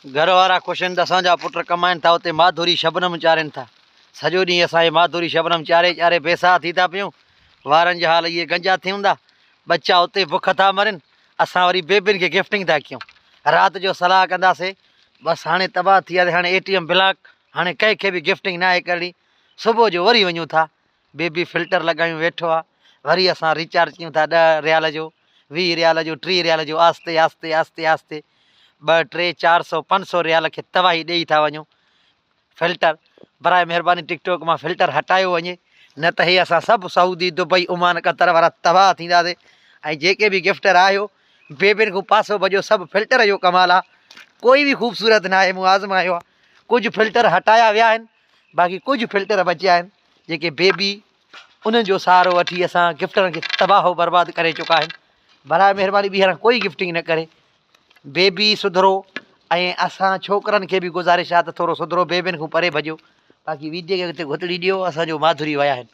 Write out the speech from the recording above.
घर वारा ख़ुशि आहिनि त असांजा पुट कमाइनि था, उते माधुरी शबनम चाढ़नि था। सॼो ॾींहुं असांजे माधुरी शबनम चाढ़े चाढ़े बेसाह थी था पियूं। वारनि जा हाल इहे गंजा थी हूंदा, बच्चा उते बुख था मरनि, असां वरी बेबियुनि खे गिफ्टिंग था कयूं। राति जो सलाह कंदासीं, बसि हाणे तबाह थी आहे, हाणे ATM ब्लॉक, हाणे कंहिंखे बि गिफ्टिंग न आहे करणी। सुबुह जो वरी वञूं था, बेबी फिल्टर लॻायूं, वेठो आहे, वरी असां रिचार्ज कयूं था 10 रियाल जो, 20 रियाल जो, 30 रियाल जो, आस्ते आस्ते आस्ते आस्ते 200, 300, 400, 500 रियाल खे तबाही ॾेई था वञूं। फिल्टर बराए महिरबानी टिकटॉक मां फिल्टर हटायो वञे, न त हे असां सभु सऊदी, दुबई, ओमान, कतर वारा तबाह थींदासीं। ऐं जेके बि गिफ्टर आहियो, बेबियुनि खां पासो भॼो, सभु फिल्टर जो कमाल आहे। कोई बि ख़ूबसूरत न आहे, मूं आज़मायो आहे। कुझु फिल्टर हटाया विया आहिनि, बाक़ी कुझु फिल्टर बचिया आहिनि जेके बेबी उन्हनि जो सहारो वठी असां गिफ्टरनि खे तबाह बर्बादु करे चुका आहिनि। बराए महिरबानी ॿीहर कोई गिफ्टिंग न करे, बेबी सुधरो। ऐं असां छोकिरनि खे बि गुज़ारिश आहे त थोरो सुधरो, बेबियुनि खां परे भॼो। बाक़ी वीडियो खे हुते घुतड़ी ॾियो, असांजो माधुरी विया आहिनि।